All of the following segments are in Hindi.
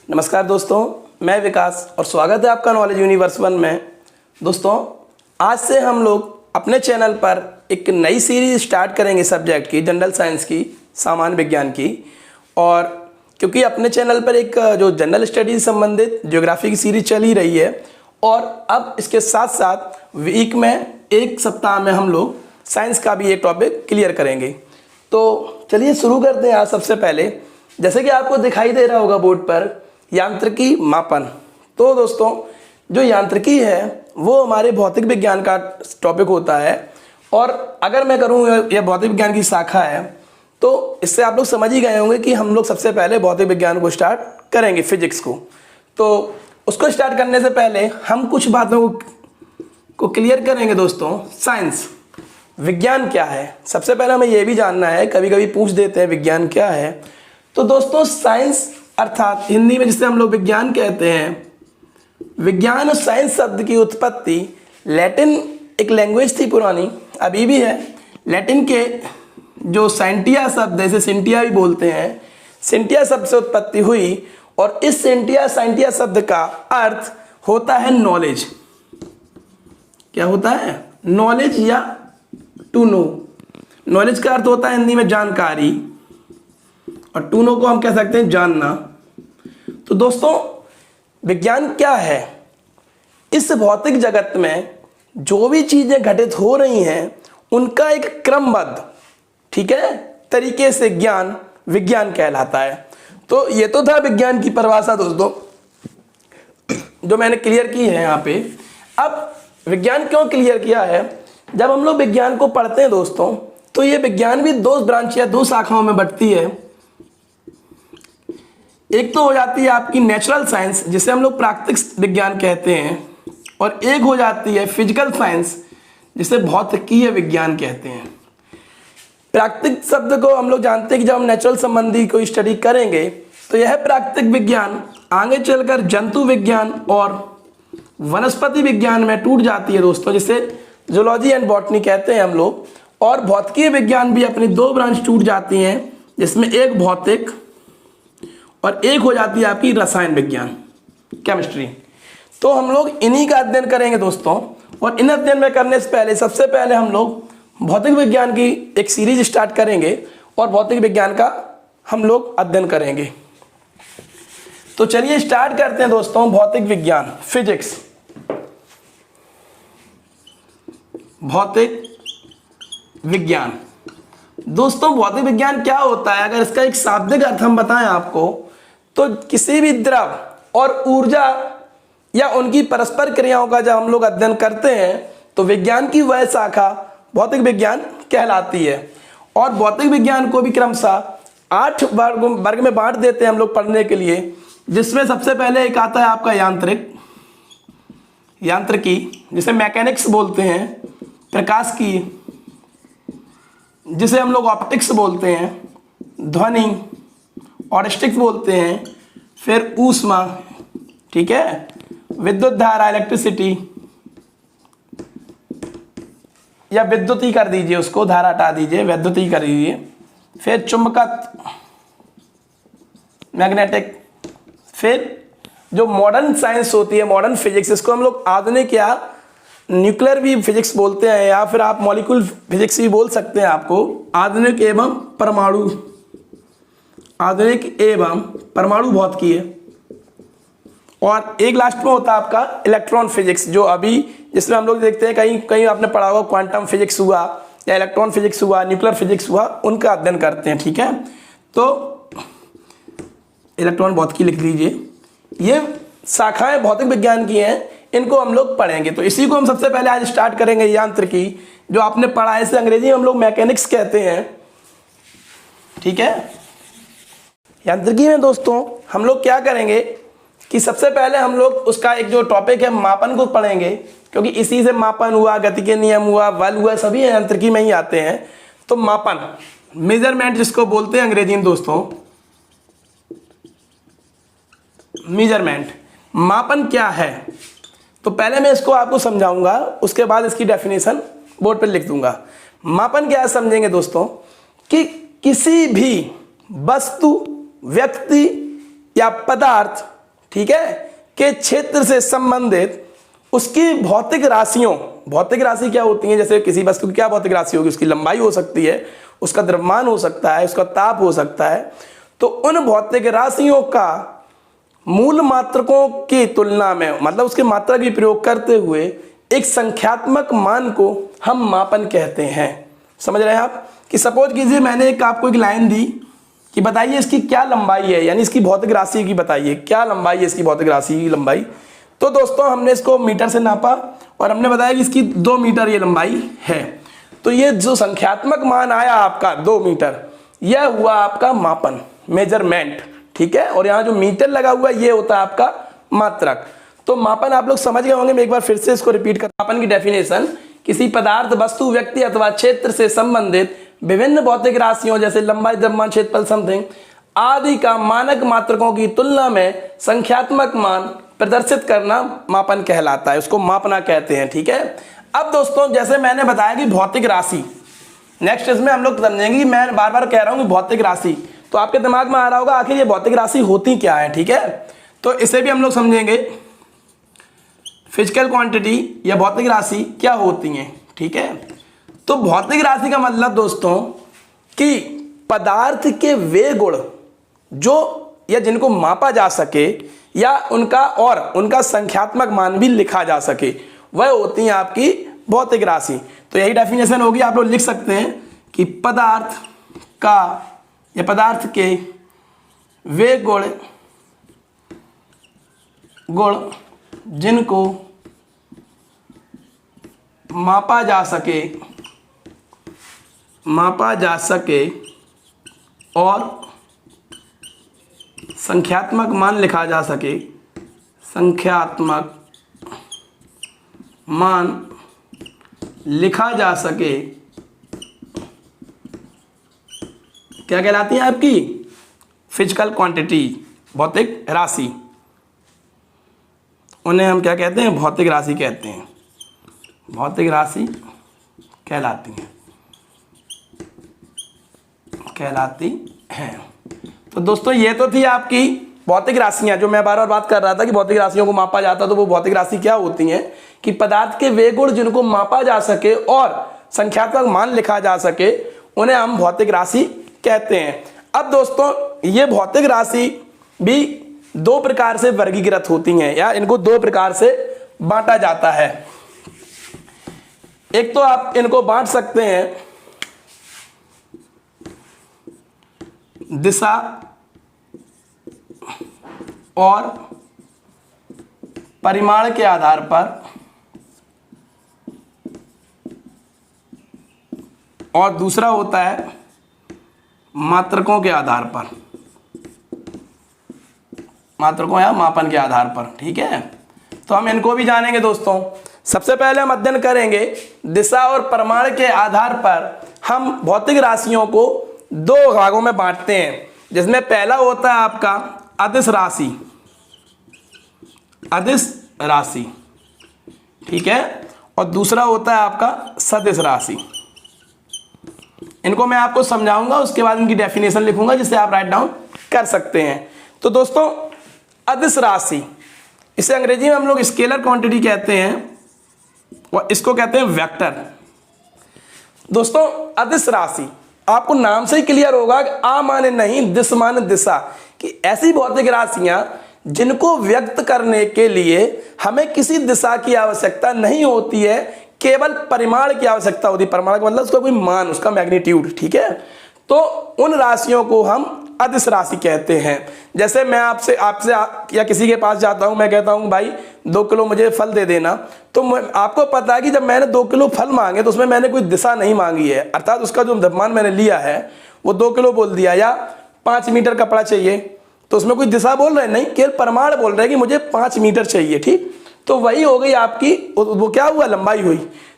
नमस्कार दोस्तों, मैं विकास और स्वागत है आपका नॉलेज यूनिवर्स 1 में। दोस्तों, आज से हम लोग अपने चैनल पर एक नई सीरीज स्टार्ट करेंगे सब्जेक्ट की, जनरल साइंस की, सामान्य विज्ञान की। और क्योंकि अपने चैनल पर एक जो जनरल स्टडीज संबंधित ज्योग्राफी की सीरीज चल ही रही है और अब इसके साथ साथ वीक में एक सप्ताह में हम लोग साइंस का भी एक टॉपिक क्लियर करेंगे। तो चलिए शुरू करते हैं। आज सबसे पहले जैसे कि आपको दिखाई दे रहा होगा बोर्ड पर, यांत्रिकी मापन। तो दोस्तों, जो यांत्रिकी है वो हमारे भौतिक विज्ञान का टॉपिक होता है और अगर मैं करूँ यह भौतिक विज्ञान की शाखा है तो इससे आप लोग समझ ही गए होंगे कि हम लोग सबसे पहले भौतिक विज्ञान को स्टार्ट करेंगे, फिजिक्स को। तो उसको स्टार्ट करने से पहले हम कुछ बातों को क्लियर करेंगे। दोस्तों, साइंस विज्ञान क्या है, सबसे पहले हमें यह भी जानना है। कभी कभी पूछ देते हैं विज्ञान क्या है। तो दोस्तों, साइंस अर्थात हिंदी में जिसे हम लोग विज्ञान कहते हैं, विज्ञान और साइंस शब्द की उत्पत्ति लैटिन एक लैंग्वेज थी पुरानी, अभी भी है। लैटिन के जो सेंटिया शब्द है, इसे सेंटिया भी बोलते हैं, सेंटिया शब्द से उत्पत्ति हुई और इस सेंटिया शब्द का अर्थ होता है नॉलेज। क्या होता है? नॉलेज या टू नो। नॉलेज का अर्थ होता है हिंदी में जानकारी और टू नो को हम कह सकते हैं जानना। तो दोस्तों, विज्ञान क्या है? इस भौतिक जगत में जो भी चीजें घटित हो रही हैं उनका एक क्रमबद्ध, ठीक है, तरीके से ज्ञान विज्ञान कहलाता है। तो ये तो था विज्ञान की परिभाषा दोस्तों, जो मैंने क्लियर की है यहाँ पे। अब विज्ञान क्यों क्लियर किया है? जब हम लोग विज्ञान को पढ़ते हैं दोस्तों, तो ये विज्ञान भी दो ब्रांच या दो शाखाओं में बंटती है। एक तो हो जाती है आपकी नेचुरल साइंस, जिसे हम लोग प्राकृतिक विज्ञान कहते हैं, और एक हो जाती है फिजिकल साइंस, जिसे भौतिकीय विज्ञान कहते हैं। प्राकृतिक शब्द को हम लोग जानते हैं कि जब हम नेचुरल संबंधी कोई स्टडी करेंगे तो यह प्राकृतिक विज्ञान आगे चलकर जंतु विज्ञान और वनस्पति विज्ञान में टूट जाती है दोस्तों, जिसे जूलॉजी एंड बॉटनी कहते हैं हम लोग। और भौतिकीय विज्ञान भी अपनी दो ब्रांच टूट जाती हैं, जिसमें एक भौतिक और एक हो जाती है आपकी रसायन विज्ञान, केमिस्ट्री। तो हम लोग इन्हीं का अध्ययन करेंगे दोस्तों। और इन अध्ययन में करने से पहले सबसे पहले हम लोग भौतिक विज्ञान की एक सीरीज स्टार्ट करेंगे और भौतिक विज्ञान का हम लोग अध्ययन करेंगे। तो चलिए स्टार्ट करते हैं दोस्तों। भौतिक विज्ञान, फिजिक्स, भौतिक विज्ञान। दोस्तों, भौतिक विज्ञान क्या होता है? अगर इसका एक शाब्दिक अर्थ हम बताएं आपको, तो किसी भी द्रव और ऊर्जा या उनकी परस्पर क्रियाओं का जब हम लोग अध्ययन करते हैं तो विज्ञान की वह शाखा भौतिक विज्ञान कहलाती है। और भौतिक विज्ञान को भी क्रमशः 8 वर्ग में बांट देते हैं हम लोग पढ़ने के लिए, जिसमें सबसे पहले एक आता है आपका यांत्रिकी, जिसे मैकेनिक्स बोलते हैं, प्रकाश की, जिसे हम लोग ऑप्टिक्स बोलते हैं, ध्वनि ऑडिस्टिक्स बोलते हैं, फिर ऊष्मा, ठीक है, विद्युत धारा, इलेक्ट्रिसिटी, या विद्युती कर दीजिए उसको, धारा हटा दीजिए, विद्युती कर दीजिए, फिर चुंबकत्व, मैग्नेटिक, फिर जो मॉडर्न साइंस होती है, मॉडर्न फिजिक्स, इसको हम लोग आधुनिक या न्यूक्लियर भी फिजिक्स बोलते हैं, या फिर आप मॉलिक्यूल फिजिक्स भी बोल सकते हैं। आपको आधुनिक एवं परमाणु, आधुनिक एवं परमाणु भौतिकी है। और एक लास्ट में होता है आपका इलेक्ट्रॉन फिजिक्स, जो अभी जिसमें हम लोग देखते हैं, कहीं कहीं आपने पढ़ा होगा, क्वांटम फिजिक्स हुआ या इलेक्ट्रॉन फिजिक्स हुआ, न्यूक्लियर फिजिक्स हुआ, उनका अध्ययन करते हैं, ठीक है। तो इलेक्ट्रॉन भौतिकी लिख लीजिए। ये शाखाएं भौतिक विज्ञान की हैं, इनको हम लोग पढ़ेंगे। तो इसी को हम सबसे पहले आज स्टार्ट करेंगे। यांत्रिकी, जो आपने पढ़ा है, इसे अंग्रेजी में हम लोग मैकेनिक्स कहते हैं, ठीक है। यांत्रिकी में दोस्तों हम लोग क्या करेंगे कि सबसे पहले हम लोग उसका एक जो टॉपिक है मापन को पढ़ेंगे, क्योंकि इसी से मापन हुआ, गति के नियम हुआ, बल हुआ, सभी यांत्रिकी में ही आते हैं। तो मापन, मेजरमेंट जिसको बोलते हैं अंग्रेजी में दोस्तों, मेजरमेंट, मापन क्या है? तो पहले मैं इसको आपको समझाऊंगा, उसके बाद इसकी डेफिनेशन बोर्ड पर लिख दूंगा। मापन क्या है समझेंगे दोस्तों, कि किसी भी वस्तु, व्यक्ति या पदार्थ ठीक है, के क्षेत्र से संबंधित उसकी भौतिक राशियों, भौतिक राशि क्या होती है, जैसे किसी वस्तु की क्या भौतिक राशि होगी, उसकी लंबाई हो सकती है, उसका द्रव्यमान हो सकता है, उसका ताप हो सकता है। तो उन भौतिक राशियों का मूल मात्रकों की तुलना में, मतलब उसके मात्रा की प्रयोग करते हुए एक संख्यात्मक मान को हम मापन कहते हैं। समझ रहे हैं आप? कि सपोज कीजिए मैंने आपको एक लाइन दी कि बताइए इसकी क्या लंबाई है, यानी इसकी भौतिक राशि की बताइए क्या लंबाई है, इसकी भौतिक राशि की लंबाई। तो दोस्तों हमने इसको मीटर से नापा और हमने बताया कि इसकी 2 मीटर ये लंबाई है। तो ये जो संख्यात्मक मान आया आपका 2 मीटर, यह हुआ आपका मापन, मेजरमेंट, ठीक है। और यहाँ जो मीटर लगा हुआ ये होता है आपका मात्रक। तो मापन आप लोग समझ गए होंगे, मैं एक बार फिर से इसको रिपीट कर। मापन की डेफिनेशन, किसी पदार्थ, वस्तु, व्यक्ति अथवा क्षेत्र से संबंधित विभिन्न भौतिक राशियों जैसे लंबाई, द्रव्यमान, क्षेत्रफल, समथिंग आदि का मानक मात्रकों की तुलना में संख्यात्मक मान प्रदर्शित करना मापन कहलाता है, उसको मापना कहते हैं, ठीक है। अब दोस्तों जैसे मैंने बताया कि भौतिक राशि, नेक्स्ट इसमें हम लोग समझेंगे, मैं बार बार कह रहा हूं कि भौतिक राशि, तो आपके दिमाग में आ रहा होगा आखिर ये भौतिक राशि होती क्या है, ठीक है। तो इसे भी हम लोग समझेंगे, फिजिकल क्वांटिटी या भौतिक राशि क्या होती हैं, ठीक है। तो भौतिक राशि का मतलब दोस्तों कि पदार्थ के वे गुण जो या जिनको मापा जा सके या उनका संख्यात्मक मान भी लिखा जा सके, वह होती है आपकी भौतिक राशि। तो यही डेफिनेशन होगी, आप लोग लिख सकते हैं कि पदार्थ का या पदार्थ के वे गुण जिनको मापा जा सके और संख्यात्मक मान लिखा जा सके, संख्यात्मक मान लिखा जा सके, क्या कहलाती है आपकी फिजिकल क्वांटिटी, भौतिक राशि। उन्हें हम क्या कहते हैं, भौतिक राशि कहते हैं, भौतिक राशि कहलाती हैं। तो दोस्तों ये तो थी आपकी भौतिक राशियां, जो मैं बार बार बात कर रहा था कि भौतिक राशियों को मापा जाता, तो वो भौतिक राशि क्या होती हैं कि पदार्थ के वे गुण जिनको मापा जा सके और संख्यात्मक मान लिखा जा सके, उन्हें हम भौतिक राशि कहते हैं। अब दोस्तों ये भौतिक राशि भी 2 प्रकार से वर्गीकृत होती हैं, या इनको 2 प्रकार से बांटा जाता है। एक तो आप इनको बांट सकते हैं दिशा और परिमाण के आधार पर, और दूसरा होता है मात्रकों के आधार पर, मात्रकों या मापन के आधार पर, ठीक है। तो हम इनको भी जानेंगे दोस्तों। सबसे पहले हम अध्ययन करेंगे दिशा और परिमाण के आधार पर हम भौतिक राशियों को 2 भागों में बांटते हैं, जिसमें पहला होता है आपका अदिश राशि, ठीक है, और दूसरा होता है आपका सदिश राशि। इनको मैं आपको समझाऊंगा, उसके बाद इनकी डेफिनेशन लिखूंगा जिससे आप राइट डाउन कर सकते हैं। तो दोस्तों अदिश राशि, इसे अंग्रेजी में हम लोग स्केलर क्वांटिटी कहते हैं और इसको कहते हैं वेक्टर। दोस्तों अदिश राशि आपको नाम से ही क्लियर होगा कि आ माने नहीं, दिश माने दिशा, कि ऐसी भौतिक राशियां जिनको व्यक्त करने के लिए हमें किसी दिशा की आवश्यकता नहीं होती है, केवल परिमाण की आवश्यकता होती है। परिमाण का मतलब उसका कोई मान, उसका मैग्नीट्यूड, ठीक है। तो उन राशियों को हम अदिश राशि कहते हैं। जैसे मैं आपसे या किसी के पास जाता हूं, मैं कहता हूं भाई 2 किलो मुझे फल दे देना, तो आपको पता है कि जब मैंने 2 किलो फल मांगे तो उसमें मैंने कोई दिशा नहीं मांगी है, अर्थात उसका जो द्रव्यमान मैंने लिया है वो 2 किलो बोल दिया, या 5 मीटर कपड़ा चाहिए तो उसमें कोई दिशा बोल रहे नहीं, केवल परिमाण बोल रहे हैं कि मुझे 5 मीटर चाहिए, ठीक। तो वही हो गई आपकी, वो क्या हुआ, लंबाई हुई।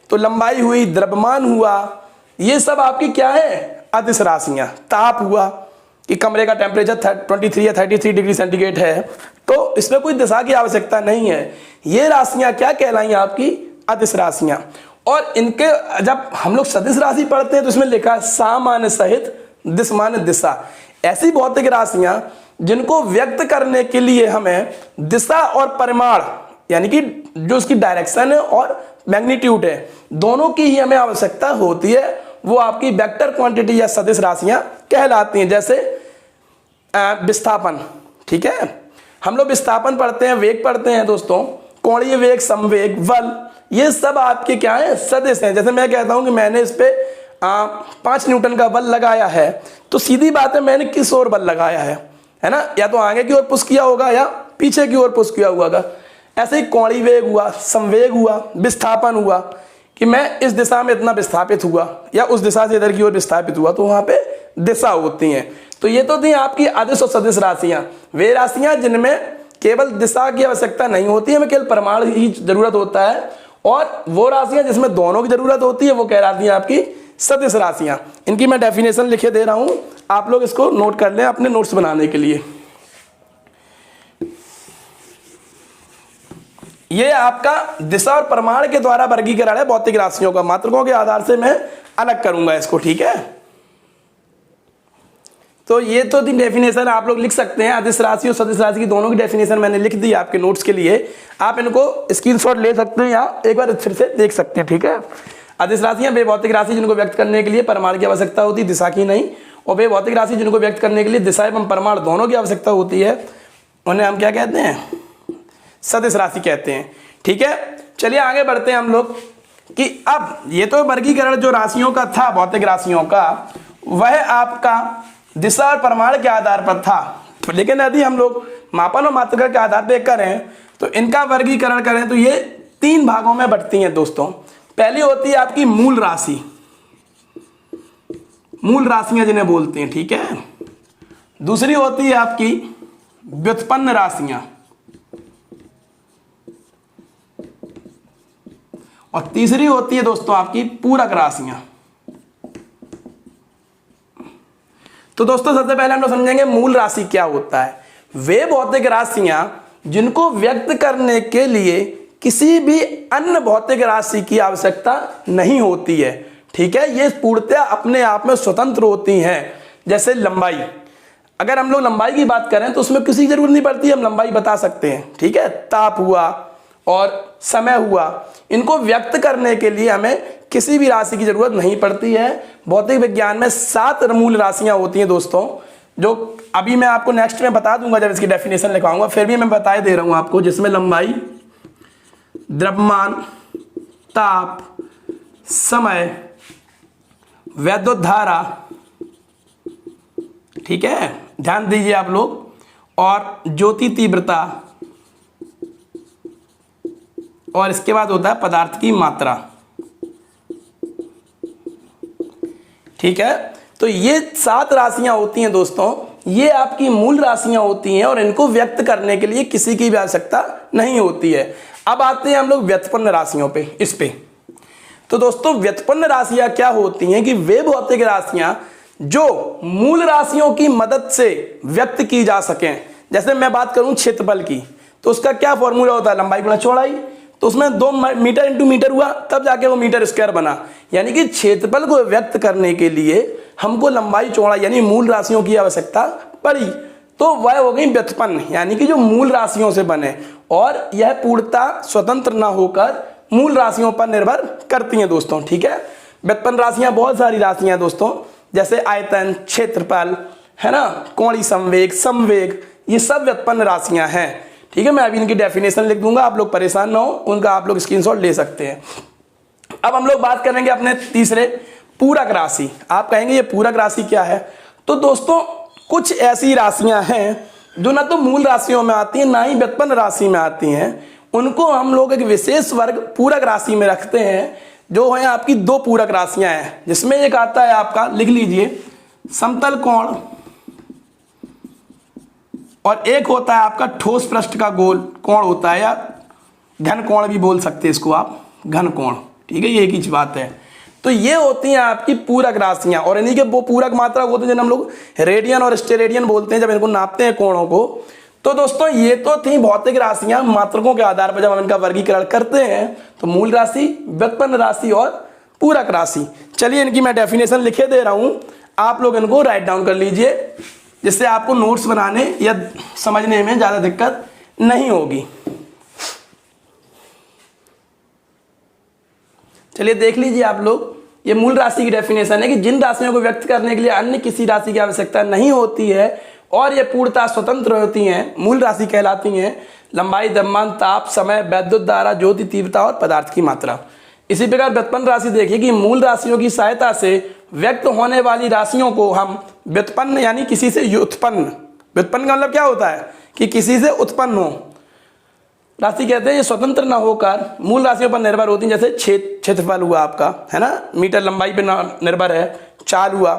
तो लंबाई हुई, द्रव्यमान हुआ, ये सब आपकी क्या है, अदिश राशियां। ताप हुआ कि कमरे का टेम्परेचर 23 या 33 डिग्री सेंटीग्रेड है, तो इसमें कोई दिशा की आवश्यकता नहीं है। ये राशियां क्या कहलाई आपकी, अदिश राशियां। और इनके जब हम लोग सदिश राशि पढ़ते हैं तो इसमें लिखा है सा माने सहित, दिश माने दिशा। ऐसी भौतिक राशियां जिनको व्यक्त करने के लिए हमें दिशा और परिमाण यानी कि जो उसकी डायरेक्शन है और मैग्नीट्यूड है, दोनों की ही हमें आवश्यकता होती है। वो आपकी वेक्टर क्वांटिटी या सदिश राशियां कहलाती हैं। जैसे विस्थापन, ठीक है, हम लोग विस्थापन पढ़ते हैं, वेग पढ़ते हैं दोस्तों, कोणीय वेग, संवेग, बल, ये सब आपके क्या है, सदिश हैं। जैसे मैं कहता हूं कि मैंने इस पे 5 न्यूटन का बल लगाया है, तो सीधी बात है मैंने किस ओर बल लगाया है ना, या तो आगे की ओर पुश किया होगा या पीछे की ओर पुश किया होगा। ऐसे ही कोणीय वेग हुआ, संवेग हुआ, विस्थापन हुआ कि मैं इस दिशा में इतना विस्थापित हुआ या उस दिशा से इधर की ओर विस्थापित हुआ, तो वहां पे दिशा होती हैं। तो ये तो थी आपकी अदिश और सदिश राशियां, वे राशियां जिनमें केवल दिशा की आवश्यकता नहीं होती है, हमें केवल परिमाण ही जरूरत होता है, और वो राशियां जिसमें दोनों की जरूरत होती है वो कहलाती हैं आपकी सदिश राशियां। इनकी मैं डेफिनेशन लिखे दे रहा हूं, आप लोग इसको नोट कर लें अपने नोट्स बनाने के लिए। ये आपका दिशा और परिमाण के द्वारा वर्गीकरण है भौतिक राशियों का, मात्रकों के आधार से मैं अलग करूंगा इसको, ठीक है। तो ये तो डेफिनेशन आप लोग लिख सकते हैं, अदिश राशि और सदिश राशि की दोनों की डेफिनेशन मैंने लिख दी आपके नोट्स के लिए, आप इनको स्क्रीनशॉट ले सकते हैं या एक बार फिर से देख सकते हैं, ठीक है। अदिश राशियां वे भौतिक राशि जिनको व्यक्त करने के लिए परिमाण की आवश्यकता होती है, दिशा की नहीं, और वे भौतिक राशि जिनको व्यक्त करने के लिए दिशा एवं परिमाण दोनों की आवश्यकता होती है, उन्हें हम क्या कहते हैं, सदिश राशि कहते हैं, ठीक है। चलिए आगे बढ़ते हैं हम लोग कि अब ये तो वर्गीकरण जो राशियों का था, भौतिक राशियों का, वह आपका दिशा और परिमाण के आधार पर था, लेकिन यदि हम लोग मापन और मात्रका के आधार पर करें तो इनका वर्गीकरण करें तो ये 3 भागों में बंटती हैं दोस्तों। पहली होती है आपकी मूल राशि, मूल राशियां जिन्हें बोलते हैं, ठीक है। दूसरी होती है आपकी व्युत्पन्न राशियां, और तीसरी होती है दोस्तों आपकी पूरक राशियां। तो दोस्तों सबसे पहले हम लोग समझेंगे मूल राशि क्या होता है। वे भौतिक राशियां जिनको व्यक्त करने के लिए किसी भी अन्य भौतिक राशि की आवश्यकता नहीं होती है, ठीक है। ये पूर्णतः अपने आप में स्वतंत्र होती हैं। जैसे लंबाई, अगर हम लोग लंबाई की बात करें तो उसमें किसी की जरूरत नहीं पड़ती, हम लंबाई बता सकते हैं, ठीक है। ताप हुआ और समय हुआ, इनको व्यक्त करने के लिए हमें किसी भी राशि की जरूरत नहीं पड़ती है। भौतिक विज्ञान में 7 मूल राशियां होती हैं दोस्तों, जो अभी मैं आपको नेक्स्ट में बता दूंगा जब इसकी डेफिनेशन लिखवाऊंगा, फिर भी मैं बताए दे रहा हूं आपको, जिसमें लंबाई, द्रव्यमान, ताप, समय, वैद्युत धारा, ठीक है, ध्यान दीजिए आप लोग, और ज्योति तीव्रता, और इसके बाद होता है पदार्थ की मात्रा, ठीक है। तो ये 7 राशियां होती हैं दोस्तों, ये आपकी मूल राशियां होती हैं और इनको व्यक्त करने के लिए किसी की भी आवश्यकता नहीं होती है। अब आते हैं हम लोग व्युत्पन्न राशियों पे, इस पे। तो दोस्तों व्युत्पन्न राशियां क्या होती हैं कि वे भौतिक राशियां जो मूल राशियों की मदद से व्यक्त की जा सकें। जैसे मैं बात करूं क्षेत्रफल की, तो उसका क्या फॉर्मूला होता है, लंबाई गुणा चौड़ाई, तो उसमें 2 मीटर इंटू मीटर हुआ, तब जाके वो मीटर स्क्वायर बना। यानी कि क्षेत्रफल को व्यक्त करने के लिए हमको लंबाई चौड़ाई यानी मूल राशियों की आवश्यकता पड़ी, तो वह हो गई व्युत्पन्न, यानी कि जो मूल राशियों से बने, और यह पूर्णतः स्वतंत्र ना होकर मूल राशियों पर निर्भर करती हैं दोस्तों, ठीक है। व्युत्पन्न राशियां बहुत सारी राशियां हैं दोस्तों, जैसे आयतन, क्षेत्रफल, है ना, कोणीय संवेग, समवेग, ये सब व्युत्पन्न राशियां हैं, ठीक है। मैं अभी इनकी डेफिनेशन लिख दूंगा, आप लोग परेशान ना हो, उनका आप लोग स्क्रीनशॉट ले सकते हैं। अब हम लोग बात करेंगे अपने तीसरे, पूरक राशि। आप कहेंगे ये पूरक राशि क्या है, तो दोस्तों कुछ ऐसी राशियां हैं जो ना तो मूल राशियों में आती हैं ना ही व्युत्पन्न राशि में आती हैं, उनको हम लोग एक विशेष वर्ग पूरक राशि में रखते हैं, जो है आपकी 2 पूरक राशियां हैं, जिसमें एक आता है आपका, लिख लीजिए, समतल कोण, और एक होता है आपका ठोस पृष्ठ का गोल कोण होता है, या घन कोण भी बोल सकते हैं इसको आप, घन कोण, ठीक है, ये एक ही बात है। तो ये होती हैं आपकी पूरक राशियां, और इन्हीं के वो पूरक मात्रा होते हैं जिन्हें हम लोग रेडियन और स्टेरेडियन बोलते हैं, जब इनको नापते हैं कोणों को। तो दोस्तों ये तो थी भौतिक राशियां, मात्रकों के आधार पर जब हम इनका वर्गीकरण करते हैं, तो मूल राशि, व्युत्पन्न राशि और पूरक राशि। चलिए इनकी मैं डेफिनेशन लिखे दे रहा हूं, आप लोग इनको राइट डाउन कर लीजिए, जिससे आपको नोट्स बनाने या समझने में ज़्यादा दिक्कत नहीं होगी। चलिए देख लीजिए आप लोग, ये मूल राशि की डेफिनेशन है कि जिन राशियों को व्यक्त करने के लिए अन्य किसी राशि की आवश्यकता नहीं होती है और ये पूर्णतः स्वतंत्र होती हैं, मूल राशि कहलाती हैं। लंबाई, द्रव्यमान, ताप, समय, वैद्युत धारा, ज्योति तीव्रता और पदार्थ की मात्रा। इसी प्रकार व्युत्पन्न राशि देखिए कि मूल राशियों की सहायता से व्यक्त होने वाली राशियों को हम व्युत्पन्न यानी किसी से उत्पन्न, व्युत्पन्न का मतलब क्या होता है कि किसी से उत्पन्न हो राशि कहते हैं। ये स्वतंत्र न होकर मूल राशियों पर निर्भर होती हैं। जैसे क्षेत्रफल हुआ आपका, है ना, मीटर लंबाई पर निर्भर है। चाल हुआ,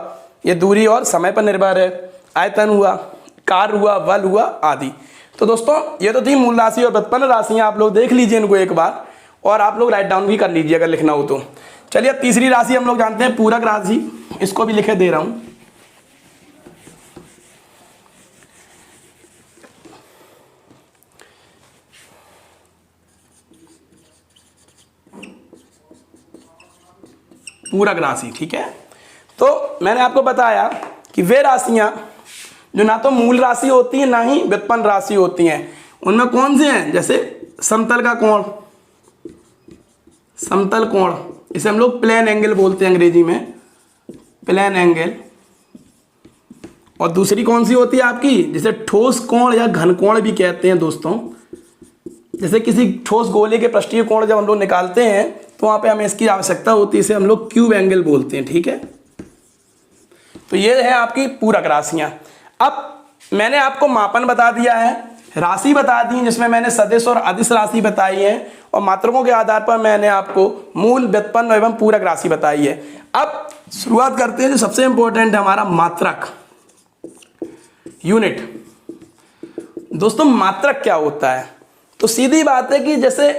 ये दूरी और समय पर निर्भर है। आयतन हुआ, कार्य हुआ, बल हुआ आदि। तो दोस्तों ये तो थी मूल राशि और व्युत्पन्न राशियां। आप लोग देख लीजिए इनको एक बार और आप लोग राइट डाउन भी कर लीजिए अगर लिखना हो तो। चलिए अब तीसरी राशि हम लोग जानते हैं पूरक राशि, इसको भी लिखे दे रहा हूं। पूरक राशि, ठीक है। तो मैंने आपको बताया कि वे राशियां जो ना तो मूल राशि होती है ना ही व्युत्पन्न राशि होती हैं। उनमें कौन से हैं, जैसे समतल का कोण, समतल कोण, इसे हम लोग प्लेन एंगल बोलते हैं अंग्रेजी में, प्लेन एंगल। और दूसरी कौन सी होती है आपकी, जिसे ठोस कोण या घन कोण भी कहते हैं दोस्तों। जैसे किसी ठोस गोले के पृष्ठीय कोण जब हम लोग निकालते हैं तो वहां पे हमें इसकी आवश्यकता होती है, इसे हम लोग क्यूब एंगल बोलते हैं, ठीक है। तो ये है आपकी पूरक राशियां। अब मैंने आपको मापन बता दिया है, राशि बता दी जिसमें मैंने सदिश और अदिश राशि बताई है, और मात्रकों के आधार पर मैंने आपको मूल, व्युत्पन्न एवं पूरक राशि बताई है। अब शुरुआत करते हैं जो सबसे इंपॉर्टेंट है हमारा मात्रक, यूनिट। दोस्तों मात्रक क्या होता है, तो सीधी बात है कि जैसे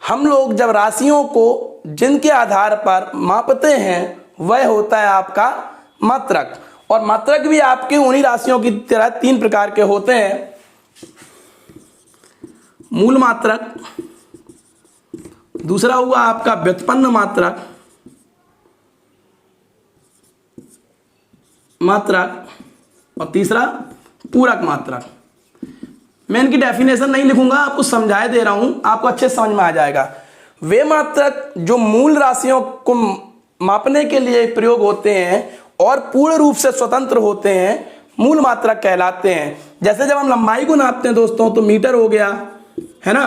हम लोग जब राशियों को जिनके आधार पर मापते हैं वह होता है आपका मात्रक। और मात्रक भी आपके उन्हीं राशियों की तरह तीन प्रकार के होते हैं। मूल मात्रक, दूसरा हुआ आपका व्युत्पन्न मात्रक, और तीसरा पूरक मात्रक। मैं इनकी डेफिनेशन नहीं लिखूंगा, आपको समझाए दे रहा हूं, आपको अच्छे समझ में आ जाएगा। वे मात्रक जो मूल राशियों को मापने के लिए प्रयोग होते हैं और पूर्ण रूप से स्वतंत्र होते हैं, मूल मात्रक कहलाते हैं। जैसे जब हम लंबाई को नापते हैं दोस्तों तो मीटर हो गया, है ना,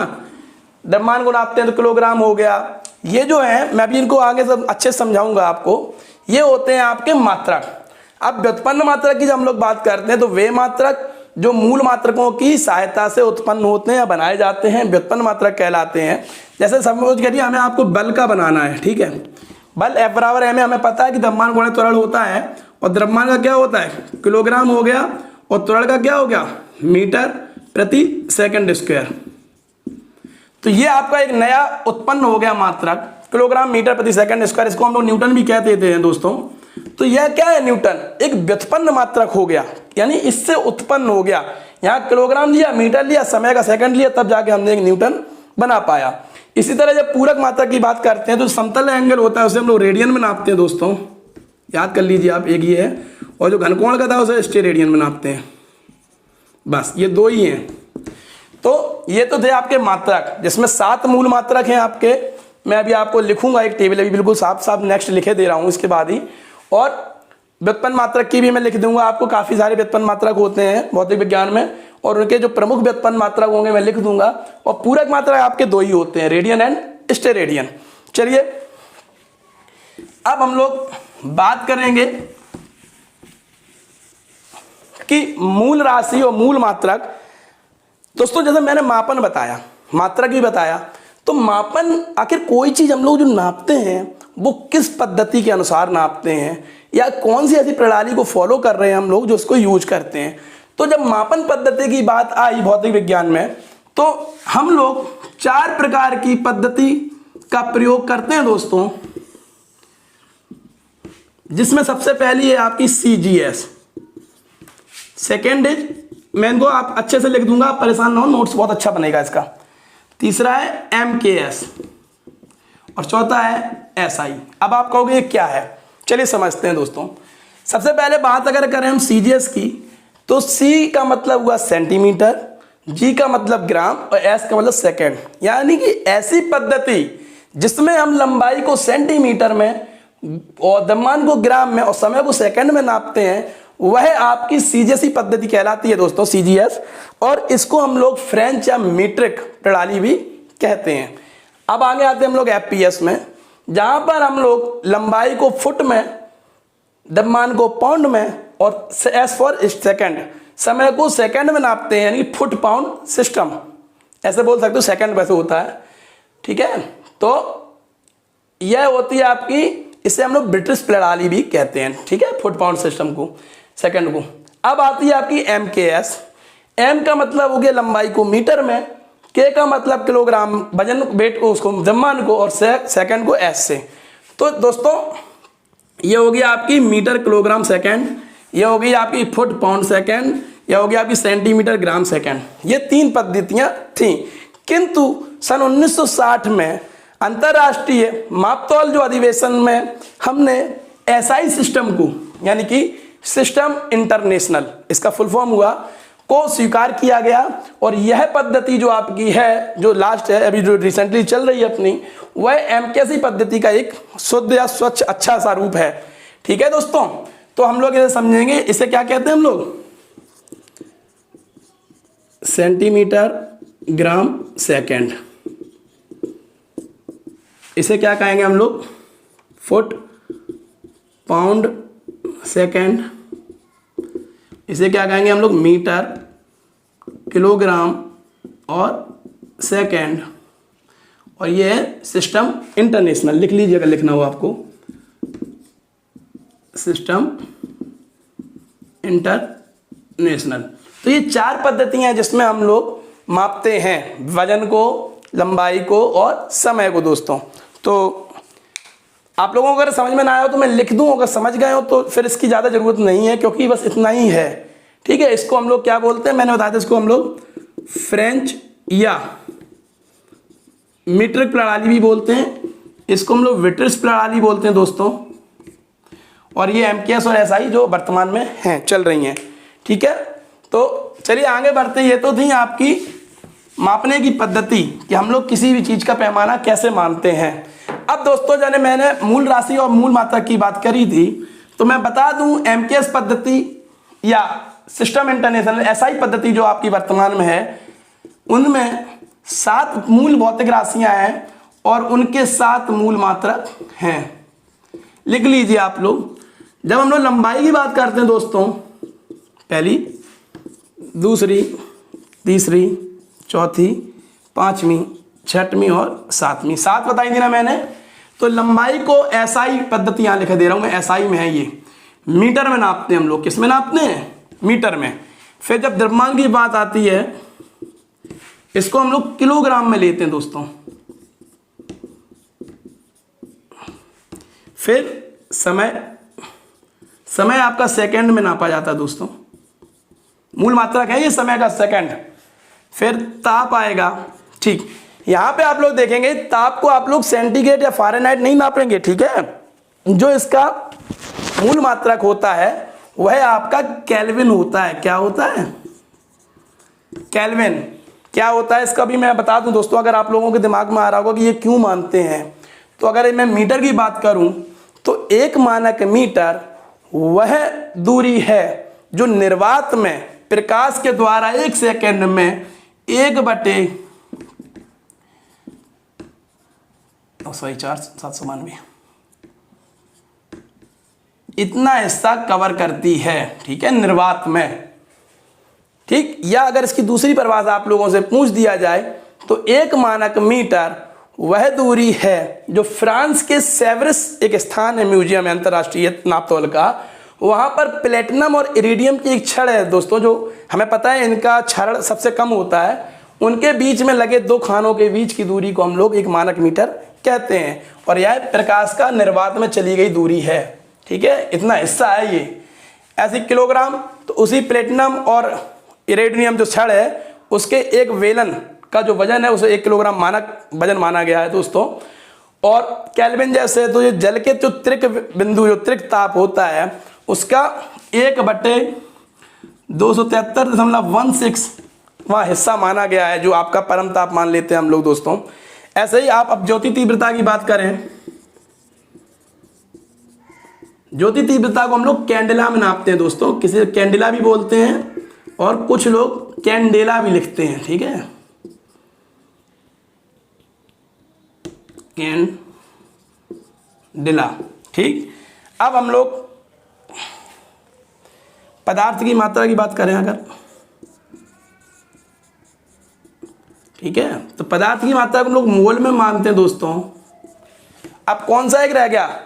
द्रव्यमान को नापते हैं तो किलोग्राम हो गया। ये जो है मैं भी इनको आगे सब अच्छे समझाऊंगा आपको, ये होते हैं आपके मात्रक। अब व्युत्पन्न मात्रक की जब हम लोग बात करते हैं तो वे मात्रक जो मूल मात्रकों की सहायता से उत्पन्न होते हैं या बनाए जाते हैं व्युत्पन्न मात्रक कहलाते हैं। जैसे समझ करिए हमें आपको बल का बनाना है, ठीक है। बल F बराबर है, हमें पता है कि द्रव्यमान गुणा त्वरण होता है, और द्रव्यमान का क्या होता है, किलोग्राम हो गया, और त्वरण का क्या हो गया, मीटर प्रति सेकंड स्क्वायर। तो ये आपका एक नया उत्पन्न हो गया मात्रक, किलोग्राम मीटर प्रति सेकंड स्क्वायर। इसको हम लोग न्यूटन भी कहते हैं दोस्तों। तो यह क्या है, न्यूटन एक व्युत्पन्न मात्रक हो गया, यानी इससे उत्पन्न हो गया। यहाँ किलोग्राम लिया, मीटर लिया, समय का सेकंड लिया, तब जाके हमने एक न्यूटन बना पाया। इसी तरह जब पूरक मात्रक की बात करते हैं तो समतल एंगल होता है, उसे हम लोग रेडियन में नापते हैं दोस्तों, याद कर लीजिए आप, एक ये है। और जो घनकोण का था उसे स्टेरेडियन में नापते हैं। बस ये दो ही हैं। तो ये तो थे आपके मात्रक, जिसमें 7 मूल मात्रक हैं आपके। मैं अभी आपको लिखूंगा एक टेबल, अभी बिल्कुल साफ साफ नेक्स्ट लिखे दे रहा हूँ इसके बाद ही। और व्युत्पन्न मात्रक की भी मैं लिख दूंगा आपको, काफी सारे व्युत्पन्न मात्रक होते हैं भौतिक विज्ञान में, और उनके जो प्रमुख व्युत्पन्न मात्रक होंगे मैं लिख दूंगा। और पूरक मात्रक आपके दो ही होते हैं, रेडियन एंड स्टेरेडियन। चलिए अब हम लोग बात करेंगे कि मूल राशि और मूल मात्रक। दोस्तों जैसे मैंने मापन बताया, मात्रक भी बताया, तो मापन आखिर कोई चीज हम लोग जो नापते हैं वो किस पद्धति के अनुसार नापते हैं, या कौन सी ऐसी प्रणाली को फॉलो कर रहे हैं हम लोग जो उसको यूज करते हैं। तो जब मापन पद्धति की बात आई भौतिक विज्ञान में, तो हम लोग 4 प्रकार की पद्धति का प्रयोग करते हैं दोस्तों, जिसमें सबसे पहली है आपकी CGS, सेकेंड इज, मैं इनको आप अच्छे से लिख दूंगा, आप परेशान ना हो, नोट्स बहुत अच्छा बनेगा इसका। तीसरा है MKS, और चौथा है SI। अब आप कहोगे ये क्या है, चलिए समझते हैं दोस्तों। सबसे पहले बात अगर करें हम CGS की, तो सी का मतलब हुआ सेंटीमीटर, जी का मतलब ग्राम और एस का मतलब सेकंड। यानी कि ऐसी पद्धति जिसमें हम लंबाई को सेंटीमीटर में और द्रव्यमान को ग्राम में और समय को सेकंड में नापते हैं, वह आपकी सीजीएस पद्धति कहलाती है दोस्तों, सीजीएस। और इसको हम लोग फ्रेंच या मीट्रिक प्रणाली भी कहते हैं। अब आगे आते हैं हम लोग एफपीएस में, जहां पर हम लोग लंबाई को फुट में, द्रव्यमान को पाउंड में और एस फॉर सेकंड, समय को सेकंड में नापते हैं, यानी फुट पाउंड सिस्टम ऐसे बोल सकते हो, सेकंड वैसे होता है, ठीक है। तो यह होती है आपकी, इसे हम लोग ब्रिटिश प्रणाली भी कहते हैं, ठीक है, फुट पाउंड सिस्टम को, सेकंड को। अब आती है आपकी एमकेएस। एम का मतलब हो गया लंबाई को मीटर में, के का मतलब किलोग्राम, वजन वेट को, उसको द्रव्यमान को, और सेकंड को एस से। तो दोस्तों ये हो गया आपकी मीटर किलोग्राम सेकंड, ये हो गई आपकी फुट पाउंड सेकंड, यह हो गया आपकी सेंटीमीटर ग्राम सेकंड। ये 3 पद्धतियां थीं, किंतु सन 1960 में अंतर्राष्ट्रीय मापतौल जो अधिवेशन में हमने एसआई सिस्टम को, यानी कि सिस्टम इंटरनेशनल, इसका फुल फॉर्म हुआ, को स्वीकार किया गया। और यह पद्धति जो आपकी है, जो लास्ट है अभी जो रिसेंटली चल रही है अपनी, वह एमकेसी पद्धति का एक शुद्ध या स्वच्छ अच्छा सा रूप है, ठीक है दोस्तों। तो हम लोग इसे समझेंगे, इसे क्या कहते हैं हम लोग, सेंटीमीटर ग्राम सेकंड, इसे क्या कहेंगे हम लोग, फुट पाउंड सेकंड, इसे क्या कहेंगे हम लोग, मीटर किलोग्राम और सेकंड, और ये है सिस्टम इंटरनेशनल, लिख लीजिए अगर लिखना हो आपको, सिस्टम इंटरनेशनल। तो ये 4 पद्धतियां हैं जिसमें हम लोग मापते हैं वजन को, लंबाई को और समय को दोस्तों। तो आप लोगों को अगर समझ में ना आया हो तो मैं लिख दूं, अगर समझ गए हो तो फिर इसकी ज़्यादा ज़रूरत नहीं है, क्योंकि बस इतना ही है, ठीक है। इसको हम लोग क्या बोलते हैं, मैंने बताया था, इसको हम लोग फ्रेंच या मीट्रिक प्रणाली भी बोलते हैं, इसको हम लोग ब्रिटिश प्रणाली बोलते हैं दोस्तों। और ये एमकेएस और एसआई जो वर्तमान में हैं, चल रही हैं, ठीक है। तो चलिए आगे बढ़ते, ये तो थी आपकी मापने की पद्धति कि हम लोग किसी भी चीज़ का पैमाना कैसे मानते हैं। अब दोस्तों जाने मैंने मूल राशि और मूल मात्रा की बात करी थी, तो मैं बता दूं एमकेएस पद्धति या सिस्टम इंटरनेशनल एसआई पद्धति जो आपकी वर्तमान में है, उनमें 7 मूल भौतिक राशियां हैं और उनके 7 मूल मात्रक हैं। लिख लीजिए आप लोग। जब हम लोग लंबाई की बात करते हैं दोस्तों, पहली, दूसरी, तीसरी, चौथी, पांचवी, छठवीं और सातवीं, 7 बताई थी ना मैंने। तो लंबाई को एसआई पद्धति यहां लिख दे रहा हूं मैं, एसआई में है ये, मीटर में नापते हैं हम लोग। किस में नापते हैं, मीटर में। फिर जब द्रव्यमान की बात आती है, इसको हम लोग किलोग्राम में लेते हैं दोस्तों। फिर समय आपका सेकंड में नापा जाता है दोस्तों, मूल मात्रक है ये समय का, सेकंड। फिर ताप आएगा, ठीक। यहां पे आप लोग देखेंगे ताप को आप लोग सेंटीग्रेड या फ़ारेनहाइट नहीं नापेंगे, ठीक है। जो इसका मूल मात्रक होता है वह आपका केल्विन होता है। क्या होता है, केल्विन। क्या होता है इसका भी मैं बता दूं दोस्तों, अगर आप लोगों के दिमाग में आ रहा होगा कि ये क्यों मानते हैं। तो अगर मैं मीटर की बात करूं तो 1 मानक मीटर वह दूरी है जो निर्वात में प्रकाश के द्वारा 1 सेकंड में 1/4 इतना हिस्सा कवर करती है, ठीक है, निर्वात में, ठीक। या अगर इसकी दूसरी परिभाषा आप लोगों से पूछ दिया जाए तो 1 मानक मीटर वह दूरी है जो फ्रांस के सेवरिस एक स्थान है, म्यूजियम है अंतर्राष्ट्रीय नापतोल का, वहां पर प्लेटिनम और इरिडियम की एक छड़ है दोस्तों, जो हमें पता है इनका क्षरण सबसे कम होता है, उनके बीच में लगे 2 खानों के बीच की दूरी को हम लोग 1 मानक मीटर कहते हैं। और यह प्रकाश का निर्वात में चली गई दूरी है, ठीक है, इतना हिस्सा है ये। ऐसे किलोग्राम, तो उसी प्लेटिनम और इरिडियम जो छड़ है उसके एक वेलन का जो वजन है उसे 1 किलोग्राम मानक वजन माना गया है दोस्तों। और केल्विन जैसे तो ये जल के जो त्रिक बिंदु, जो त्रिक ताप होता है उसका 1/2 273.16 हिस्सा माना गया है, जो आपका परम ताप मान लेते हैं हम लोग दोस्तों। ऐसे ही आप अब ज्योति तीव्रता की बात करें, ज्योति तीव्रता को हम लोग कैंडेला में नापते हैं दोस्तों, किसी कैंडेला भी बोलते हैं और कुछ लोग कैंडेला भी लिखते हैं, ठीक है, कैंडेला। ठीक, अब हम लोग पदार्थ की मात्रा की बात करें अगर, ठीक है, तो पदार्थ की मात्रा को हम लोग मोल में मानते हैं दोस्तों। अब कौन सा एक रह गया,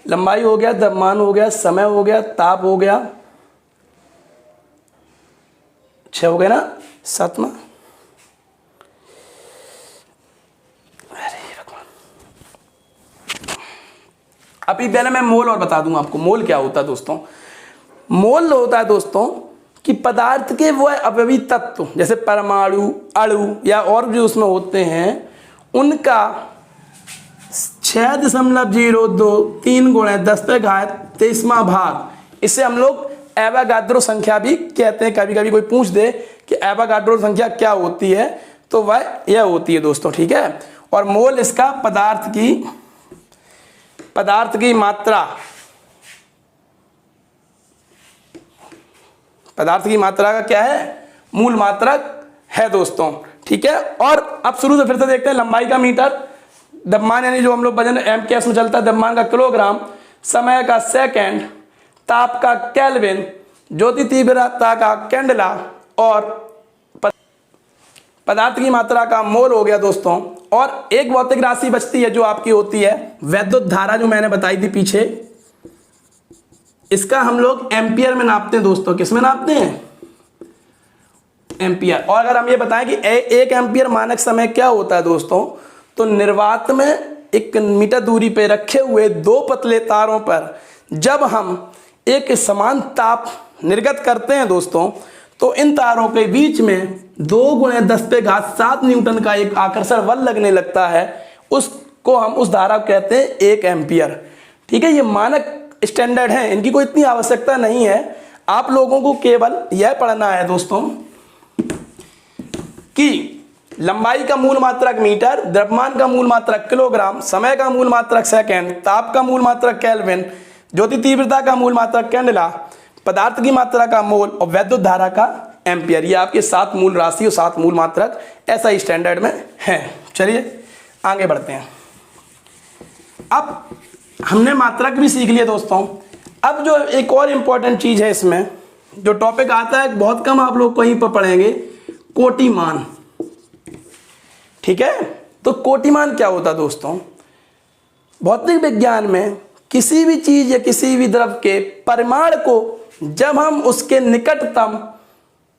लंबाई हो गया, द्रव्यमान हो गया, समय हो गया, ताप हो गया, 6 हो गया ना, 7वां, अरे भगवान। अभी पहले मैं मोल और बता दूंगा आपको, मोल क्या होता है दोस्तों। मोल होता है दोस्तों कि पदार्थ के वो अवयवी तत्व, जैसे परमाणु, अणु या और भी उसमें होते हैं, उनका 6.023 × 10⁻23 भाग, इसे हम लोग एवोगाड्रो संख्या भी कहते हैं। कभी कभी कोई पूछ दे कि एवोगाड्रो संख्या क्या होती है, तो वह यह होती है दोस्तों, ठीक है। और मोल इसका पदार्थ की मात्रा, पदार्थ की मात्रा का क्या है, मूल मात्रक है दोस्तों, ठीक है। और अब शुरू से फिर से देखते हैं, लंबाई का मीटर, द्रव्यमान यानी जो हम लोग वजन एमकेएस में चलता है, द्रव्यमान का किलोग्राम, समय का सेकंड, ताप का केल्विन, ज्योति तीव्रता का कैंडेला और पदार्थ की मात्रा का मोल हो गया दोस्तों। और एक भौतिक राशि बचती है जो आपकी होती है वैद्युत धारा, जो मैंने बताई थी पीछे, इसका हम लोग एम्पियर में नापते हैं दोस्तों। किस में नापते हैं, एम्पियर। और अगर हम ये बताएं कि 1 एम्पियर मानक समय क्या होता है दोस्तों, तो निर्वात में 1 मीटर दूरी पे रखे हुए 2 पतले तारों पर जब हम एक समान ताप निर्गत करते हैं दोस्तों, तो इन तारों के बीच में 2 × 10⁷ न्यूटन का एक आकर्षण बल लगने लगता है। उसको हम, उस धारा को कहते हैं 1 एम्पियर, ठीक है। ये मानक स्टैंडर्ड है, इनकी कोई इतनी आवश्यकता नहीं है। आप लोगों को केवल यह पढ़ना है दोस्तों कि लंबाई का मूल मात्रक मीटर, द्रव्यमान का मूल मात्रक किलोग्राम, समय का मूल मात्रक सेकंड, ताप का मूल मात्रक केल्विन, ज्योति तीव्रता का मूल मात्रक कैंडेला, पदार्थ की मात्रा का मोल और वैद्युत धारा का एम्पियर। ये आपके 7 मूल राशि और 7 मूल मात्रक ऐसा ही स्टैंडर्ड में है। चलिए आगे बढ़ते हैं। अब हमने मात्रक भी सीख लिए दोस्तों। अब जो एक और इंपॉर्टेंट चीज है इसमें, जो टॉपिक आता है बहुत कम आप लोग कहीं पर पढ़ेंगे, कोटिमान, ठीक है। तो कोटिमान क्या होता है दोस्तों, भौतिक विज्ञान में किसी भी चीज या किसी भी द्रव के परिमाण को जब हम उसके निकटतम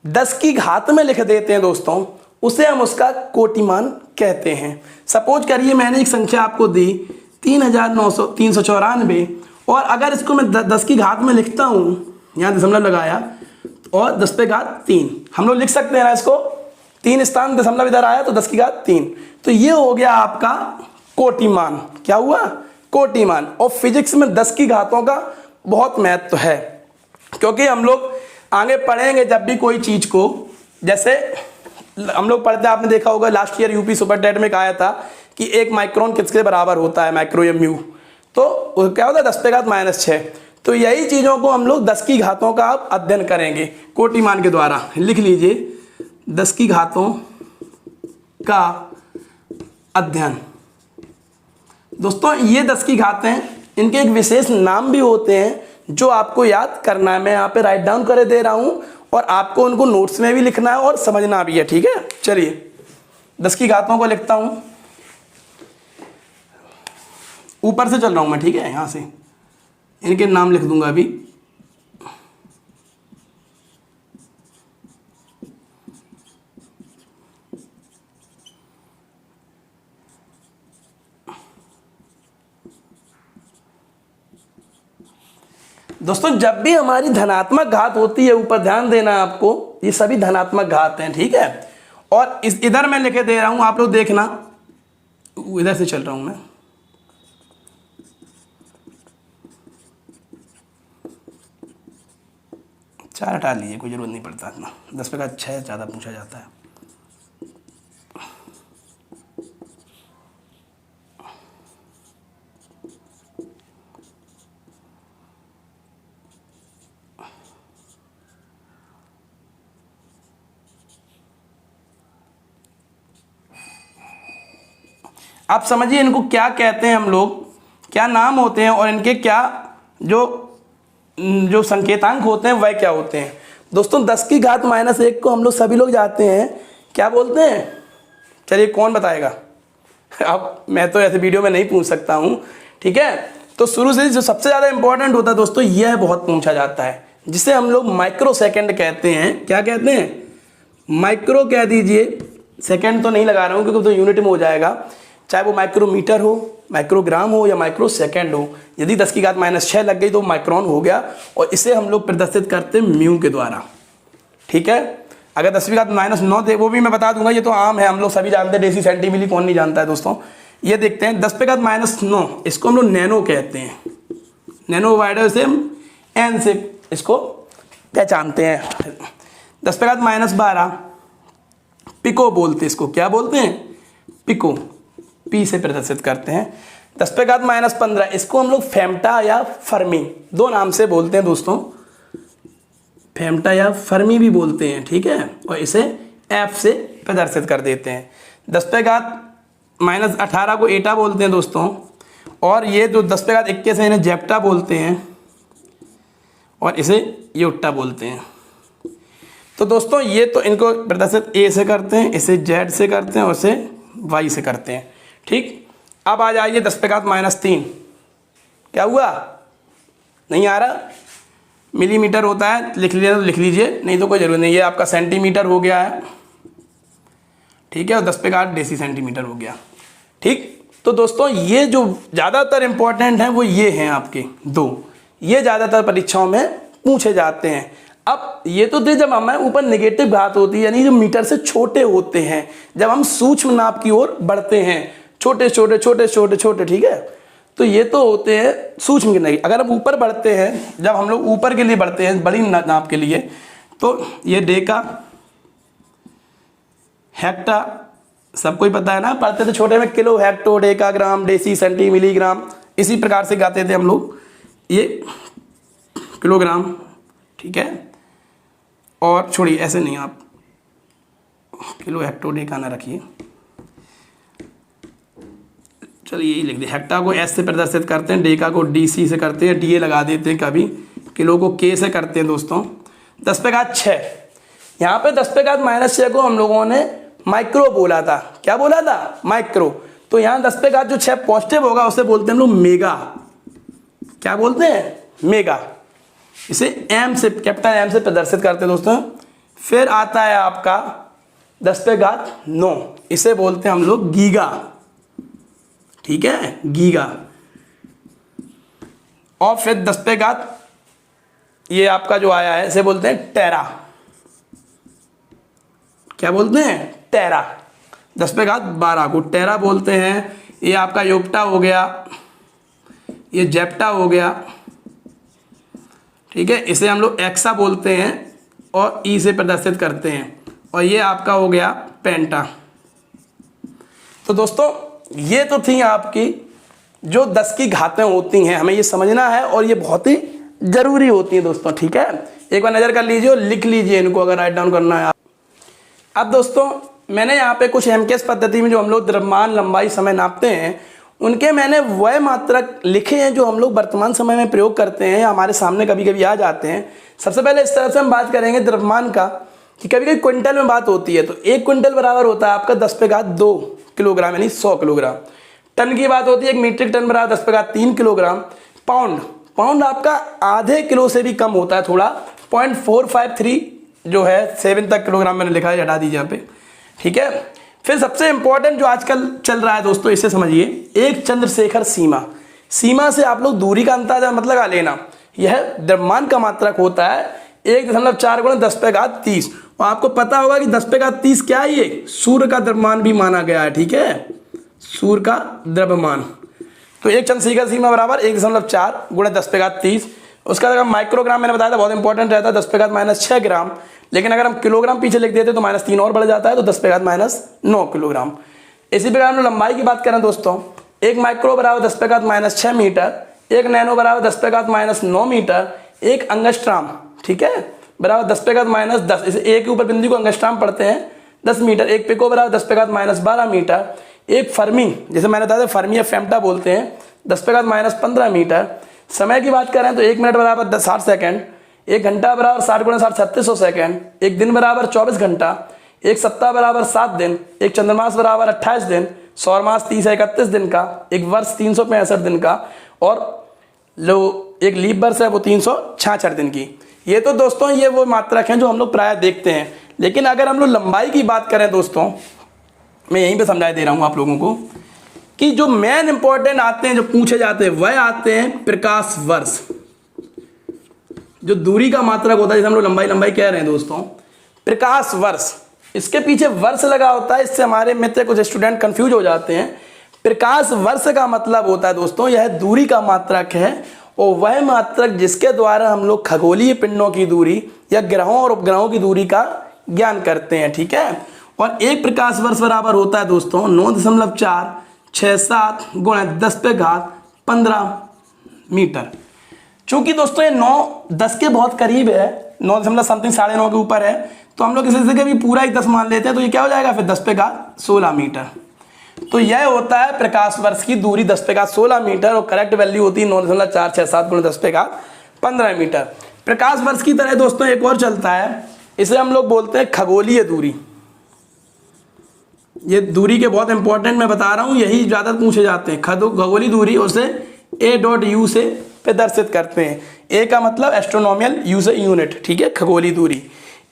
10 की घात में लिख देते हैं दोस्तों, उसे हम उसका कोटिमान कहते हैं। सपोज करिए मैंने एक संख्या आपको दी 394, और अगर इसको मैं 10 की घात में लिखता हूं, यहां दशमलव लगाया और 10⁻3, हम लोग लिख सकते हैं ना इसको, 3 स्थान दशमलव इधर आया तो 10⁻3, तो ये हो गया आपका कोटिमान। क्या हुआ, कोटिमान। और फिजिक्स में 10 की घातों का बहुत महत्व है, क्योंकि हम लोग आगे पढ़ेंगे जब भी कोई चीज को, जैसे हम लोग पढ़ते हैं, आपने देखा होगा last year UP super TET में आया था कि 1 माइक्रोन किसके बराबर होता है, माइक्रो या म्यू, तो क्या होता है 10⁻⁶। तो यही चीजों को हम लोग 10 की घातों का अध्ययन करेंगे कोटिमान के द्वारा। लिख लीजिए 10 की घातों का अध्ययन। दोस्तों ये 10 की घातें, इनके एक विशेष नाम भी होते हैं जो आपको याद करना है। मैं यहाँ पे राइट डाउन कर दे रहा हूँ और आपको उनको नोट्स में भी लिखना है और समझना भी है, ठीक है। चलिए 10 की घातों को लिखता हूँ, ऊपर से चल रहा हूँ मैं, ठीक है, यहाँ से इनके नाम लिख दूंगा अभी। दोस्तों जब भी हमारी धनात्मक घात होती है, ऊपर ध्यान देना है आपको, ये सभी धनात्मक घात हैं, ठीक है। और इस इधर मैं लिखे दे रहा हूं, आप लोग देखना, इधर से चल रहा हूं मैं। 4 हटा लीजिए, कोई ज़रूरत नहीं पड़ता इतना। 10 पे घात 6 ज़्यादा पूछा जाता है। आप समझिए इनको क्या कहते हैं हम लोग, क्या नाम होते हैं और इनके क्या जो संकेतांक होते हैं वह क्या होते हैं। दोस्तों 10 की घात -1 को हम लोग सभी लोग जानते हैं, क्या बोलते हैं? चलिए कौन बताएगा? अब मैं तो ऐसे वीडियो में नहीं पूछ सकता हूँ, ठीक है। तो शुरू से जो सबसे ज़्यादा इंपॉर्टेंट होता है दोस्तों, यह बहुत पूछा जाता है, जिसे हम लोग माइक्रो सेकेंड कहते हैं। क्या कहते हैं? माइक्रो कह दीजिए, सेकेंड तो नहीं लगा रहा हूँ क्योंकि तो यूनिट में हो जाएगा। चाहे वो माइक्रोमीटर हो, माइक्रोग्राम हो या माइक्रो सेकेंड हो, यदि 10 की घात -6 लग गई तो माइक्रोन हो गया, और इसे हम लोग प्रदर्शित करते हैं म्यू के द्वारा, ठीक है। अगर 10 की घात -9 थे, वो भी मैं बता दूंगा, ये तो आम है, हम लोग सभी जानते हैं, डेसी सेंटीमीली कौन नहीं जानता है दोस्तों। ये देखते हैं 10 पे घात -9, इसको हम लोग नैनो कहते हैं। नैनो वाइडर से एन से इसको पहचानते हैं। 10 पे घात -12 पिको बोलते हैं इसको। क्या बोलते हैं? पिको, पी से प्रदर्शित करते हैं। 10 पे घात -15 इसको हम लोग फेम्टा या फर्मी, दो नाम से बोलते हैं दोस्तों, फेम्टा या फर्मी भी बोलते हैं, ठीक है। और इसे एफ से प्रदर्शित कर देते हैं। 10 पे घात -18 को एटा बोलते हैं दोस्तों, और ये जो 10 पे घात 21 है इन्हें जेप्टा बोलते हैं, और इसे योट्टा बोलते हैं। तो दोस्तों ये तो इनको प्रदर्शित ए से करते हैं, इसे जेड से करते हैं और इसे वाई से करते हैं, ठीक। अब आ जाइए 10 पे घात -3, क्या हुआ? नहीं आ रहा? मिलीमीटर होता है, लिख लीजिए तो लिख लीजिए, नहीं तो कोई जरूरत नहीं। ये आपका सेंटीमीटर हो गया है, ठीक है, और 10 पे घात डेसी सेंटीमीटर हो गया, ठीक। तो दोस्तों ये जो ज़्यादातर इंपॉर्टेंट हैं वो ये हैं आपके दो, ये ज़्यादातर परीक्षाओं में पूछे जाते हैं। अब ये तो थे जब हमें ऊपर नेगेटिव घात होती है, यानी जो मीटर से छोटे होते हैं, जब हम सूक्ष्म नाप की ओर बढ़ते हैं, छोटे छोटे छोटे छोटे छोटे, ठीक है। तो ये तो होते हैं सूक्ष्म गिनती। अगर हम ऊपर बढ़ते हैं, जब हम लोग ऊपर के लिए बढ़ते हैं बड़ी नाप के लिए, तो ये डेका, हेक्टा, सबको ही पता है ना, पढ़ते थे छोटे में, किलो, हेक्टो, डेका, ग्राम, डेसी, सेंटी, मिलीग्राम, इसी प्रकार से गाते थे हम लोग। ये किलोग्राम, ठीक है। और छोड़िए, ऐसे नहीं, आप किलो, हेक्टो, डेका ना रखिए, चलिए यही लिख दिया। हेक्टा को एस से प्रदर्शित करते हैं, डेका को डीसी से करते हैं, डीए लगा देते हैं कभी, किलो को के से करते हैं दोस्तों। 10 पे घात 6, यहाँ पे 10 पे घात -6 को हम लोगों ने माइक्रो बोला था। क्या बोला था? माइक्रो। तो यहाँ 10 पे घात जो 6 पॉजिटिव होगा उसे बोलते हैं हम लोग मेगा। क्या बोलते हैं? मेगा। इसे एम से, कैपिटल एम से प्रदर्शित करते हैं दोस्तों। फिर आता है आपका 10 पे घात 9, इसे बोलते हैं हम लोग गीगा, ठीक है, गीगा। और फिर 10 पे घात ये आपका जो आया है इसे बोलते हैं टेरा। क्या बोलते हैं? टेरा। 10 पे घात 12 को टेरा बोलते हैं। ये आपका योप्टा हो गया, ये जेप्टा हो गया, ठीक है, इसे हम लोग एक्सा बोलते हैं और ई से प्रदर्शित करते हैं। और ये आपका हो गया पेंटा। तो दोस्तों ये तो थी आपकी जो 10 की घातें होती हैं, हमें ये समझना है और ये बहुत ही ज़रूरी होती है दोस्तों, ठीक है। एक बार नज़र कर लीजिए और लिख लीजिए इनको अगर राइट डाउन करना है। अब दोस्तों मैंने यहाँ पे कुछ एमकेएस पद्धति में जो हम लोग द्रव्यमान, लंबाई, समय नापते हैं, उनके मैंने वह मात्रक लिखे हैं जो हम लोग वर्तमान समय में प्रयोग करते हैं, हमारे सामने कभी कभी आ जाते हैं। सबसे पहले इस तरह से हम बात करेंगे द्रव्यमान का, कि कभी कभी क्विंटल में बात होती है, तो 1 क्विंटल बराबर होता है आपका 10 पे घात 2 किलोग्राम, यानी 100 किलोग्राम। टन की बात होती है, 1 मीट्रिक टन बराबर 10 पे घात 3 किलोग्राम। पाउंड, पाउंड आपका आधे किलो से भी कम होता है थोड़ा, 0.453 जो है 7 तक किलोग्राम मैंने लिखा है, हटा दीजिए यहाँ पे, ठीक है। फिर सबसे इंपॉर्टेंट जो आजकल चल रहा है दोस्तों, इसे समझिए, एक चंद्रशेखर सीमा। सीमा से आप लोग दूरी का अंदाजा मत लगा लेना, यह द्रव्यमान का मात्रक होता है 1.4 × 10 पे घात 30। और आपको पता होगा कि 10 पे घात 30 क्या है, ये सूर्य का द्रव्यमान भी माना गया है, ठीक है, सूर्य का द्रव्यमान। तो एक चंद्रशेखर सीमा बराबर 1.4 × 10 पे घात 30। उसका अगर माइक्रोग्राम मैंने बताया था बहुत इंपॉर्टेंट रहता है 10⁻⁻6 ग्राम, लेकिन अगर हम किलोग्राम पीछे लिख देते तो -3 और बढ़ जाता है, तो 10⁻⁹ किलोग्राम। इसी प्रकार हम लंबाई की बात करें दोस्तों, 1 माइक्रो बराबर 10⁻⁻6 मीटर, 1 नैनो बराबर 10⁻⁹ मीटर, 1 अंगस्ट्राम, ठीक है, बराबर 10⁻10, इसे ए के ऊपर बिंदु को अंगस्ट्राम पढ़ते हैं, 10 मीटर, 1 पिको बराबर 10⁻12 मीटर, 1 फर्मी, जैसे मैंने बताया था फर्मी या फेम्टा बोलते हैं, 10⁻15 मीटर। समय की बात करें तो 1 मिनट बराबर 60 सेकंड, 1 घंटा बराबर 60 × 60 3600 सेकंड, 1 दिन बराबर 24 घंटा, 1 सप्ताह बराबर 7 दिन, 1 चंद्रमास बराबर 28 दिन, सौर मास 30 है 31 दिन का, 1 वर्ष 365 दिन का, और एक लीप वर्ष है वो 366 दिन की। ये तो दोस्तों ये वो मात्रक हैं जो हम लोग प्राय देखते हैं। लेकिन अगर हम लोग लंबाई की बात करें दोस्तों, मैं यहीं पे समझा दे रहा हूँ आप लोगों को कि जो मेन इंपॉर्टेंट आते हैं, जो पूछे जाते हैं, वह आते हैं प्रकाश वर्ष। जो दूरी का मात्रक होता है, जैसे हम लोग लंबाई कह रहे हैं दोस्तों, प्रकाश वर्ष, इसके पीछे वर्ष लगा होता है, इससे हमारे मित्र कुछ स्टूडेंट कंफ्यूज हो जाते हैं। प्रकाश वर्ष का मतलब होता है दोस्तों, यह दूरी का मात्रक है, और वह मात्रक जिसके द्वारा हम लोग खगोलीय पिंडों की दूरी या ग्रहों और उपग्रहों की दूरी का ज्ञान करते हैं, ठीक है। और 1 प्रकाश वर्ष बराबर होता है दोस्तों 9.467 × 10⁻15 मीटर। चूंकि दोस्तों ये 9-10 के बहुत करीब है, 9 समथिंग 9.5 के ऊपर है, तो हम लोग इसे जगह भी पूरा ही 10 मान लेते हैं, तो ये क्या हो जाएगा फिर 10⁻16 मीटर। तो यह होता है प्रकाश वर्ष की दूरी 10⁻16 मीटर, और करेक्ट वैल्यू होती है 9.467 × 10⁻15 मीटर। प्रकाश वर्ष की तरह दोस्तों एक और चलता है, इसे हम लोग बोलते हैं खगोलीय दूरी। ये दूरी के बहुत इंपॉर्टेंट मैं बता रहा हूं, यही ज्यादा पूछे जाते हैं। खगोलीय दूरी उसे a.u से प्रदर्शित करते हैं। ए का मतलब एस्ट्रोनॉमिकल, यू से यूनिट, ठीक है, खगोलीय दूरी।